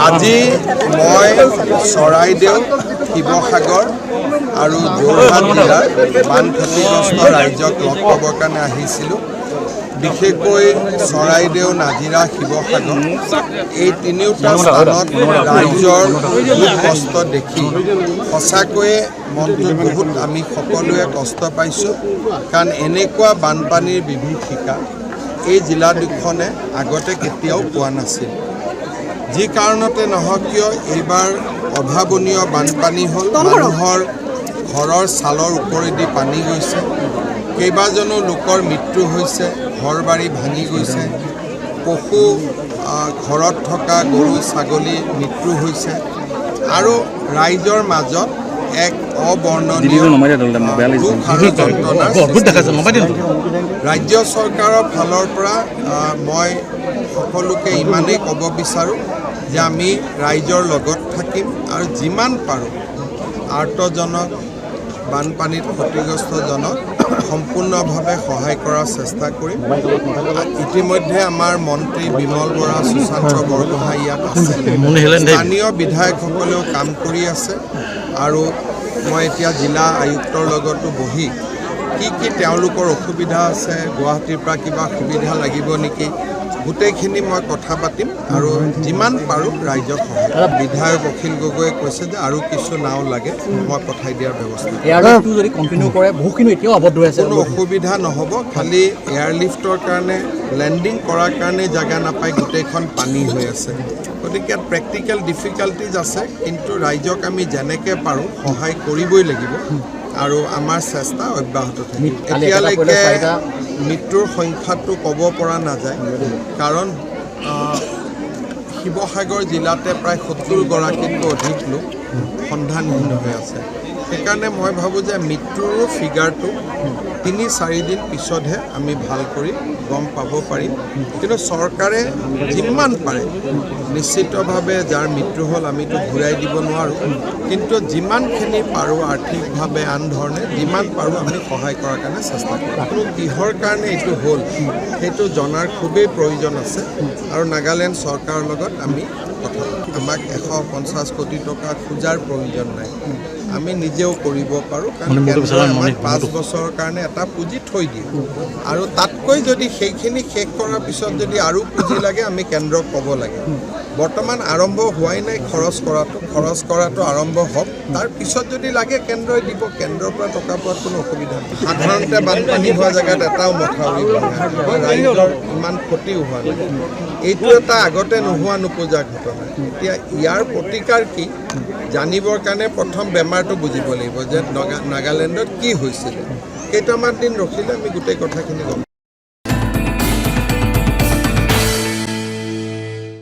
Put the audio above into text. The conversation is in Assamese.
আজি মই চৰাইদেউ শিৱসাগৰ আৰু যোৰহাট জিলাৰ বান ক্ষতিগ্ৰস্ত ৰাইজক লগ পাবৰ কাৰণে আহিছিলোঁ। বিশেষকৈ চৰাইদেউ, নাজিৰা, শিৱসাগৰ এই তিনিওটা স্থানত ৰাইজৰ দুখ কষ্ট দেখি সঁচাকৈয়ে মনটো বহুত আমি সকলোৱে কষ্ট পাইছোঁ। কাৰণ এনেকুৱা বানপানীৰ বিভীষিকা এই জিলা দুখনে আগতে কেতিয়াও পোৱা নাছিল। যি কাৰণতে নহওক কিয় এইবাৰ অভাৱনীয় বানপানী হ'ল। মানুহৰ ঘৰৰ ছালৰ ওপৰেদি পানী গৈছে, কেইবাজনো লোকৰ মৃত্যু হৈছে, ঘৰ বাৰী ভাঙি গৈছে, পশু ঘৰত থকা গৰু ছাগলী মৃত্যু হৈছে আৰু ৰাইজৰ মাজত এক অবৰ্ণনীয় দুখ আৰু যন্ত্ৰণাৰ ৰাজ্য চৰকাৰৰ ফালৰ পৰা মই সকলোকে ইমানেই ক'ব বিচাৰোঁ যে আমি ৰাইজৰ লগত থাকিম আৰু যিমান পাৰোঁ আৰ্তজনক বানপানীত ক্ষতিগ্ৰস্তজনক সম্পূৰ্ণভাৱে সহায় কৰাৰ চেষ্টা কৰিম। ইতিমধ্যে আমাৰ মন্ত্ৰী বিমল বৰা, সুশান্ত বৰগোহাঁই ইয়াত আছে, স্থানীয় বিধায়কসকলেও কাম কৰি আছে আৰু মই এতিয়া জিলা আয়ুক্তৰ লগতো বহি কি তেওঁলোকৰ অসুবিধা আছে, গুৱাহাটীৰ পৰা কিবা সুবিধা লাগিব নেকি, গোটেইখিনি মই কথা পাতিম আৰু যিমান পাৰোঁ ৰাইজক সহায়। বিধায়ক অখিল গগৈয়ে কৈছে যে আৰু কিছু নাও লাগে, মই পঠাই দিয়াৰ ব্যৱস্থা কোনো অসুবিধা নহ'ব। খালি এয়াৰলিফ্টৰ কাৰণে লেণ্ডিং কৰাৰ কাৰণে জেগা নাপায়, গোটেইখন পানী হৈ আছে। গতিকে ইয়াত প্ৰেক্টিকেল ডিফিকাল্টিজ আছে, কিন্তু ৰাইজক আমি যেনেকৈ পাৰোঁ সহায় কৰিবই লাগিব আৰু আমাৰ চেষ্টা অব্যাহত থাকিব। এতিয়ালৈকে মৃত্যুৰ সংখ্যাটো ক'ব পৰা নাযায়, কাৰণ শিৱসাগৰ জিলাতে প্ৰায় 70গৰাকীতকৈ অধিক লোক সন্ধানহীন হৈ আছে। সেইকাৰণে মই ভাবোঁ যে মৃত্যুৰো ফিগাৰটো ৩-৪ দিন পিছতহে আমি ভাল কৰি গম পাব পাৰিম। কিন্তু চৰকাৰে যিমান পাৰে নিশ্চিতভাৱে যাৰ মৃত্যু হ'ল আমিতো ঘূৰাই দিব নোৱাৰোঁ, কিন্তু যিমানখিনি পাৰোঁ আৰ্থিকভাৱে আন ধৰণে যিমান পাৰোঁ আমি সহায় কৰাৰ কাৰণে চেষ্টা কৰোঁ। কিহৰ কাৰণে এইটো হ'ল সেইটো জনাৰ খুবেই প্ৰয়োজন আছে আৰু নাগালেণ্ড চৰকাৰৰ লগত আমি কথা আমাক 150 কোটি টকা খোজাৰ প্ৰয়োজন নাই, আমি নিজেও কৰিব পাৰোঁ। কাৰণ কেন্দ্ৰই আমাক 5 বছৰৰ কাৰণে এটা পুঁজি থৈ দিয়ে আৰু তাতকৈ যদি সেইখিনি শেষ কৰাৰ পিছত যদি আৰু পুঁজি লাগে আমি কেন্দ্ৰক ক'ব লাগে। বৰ্তমান আৰম্ভ হোৱাই নাই খৰচ কৰাটো আৰম্ভ হওক, তাৰপিছত যদি লাগে কেন্দ্ৰই দিব, কেন্দ্ৰৰ পৰা টকা পোৱাত কোনো অসুবিধা নাই। সাধাৰণতে বানপানী হোৱা জেগাত এটাও মথাউৰি ৰাইজৰ ইমান ক্ষতিও হোৱা নাই। এইটো এটা আগতে নোহোৱা নোপোজা ঘটনা। এতিয়া ইয়াৰ প্ৰতিকাৰ কি জানিবৰ কাৰণে প্ৰথম বেমাৰটো বুজিব লাগিব যে নাগালেণ্ডত কি হৈছিলে। কেইটামান দিন ৰখিলে আমি গোটেই কথাখিনি গম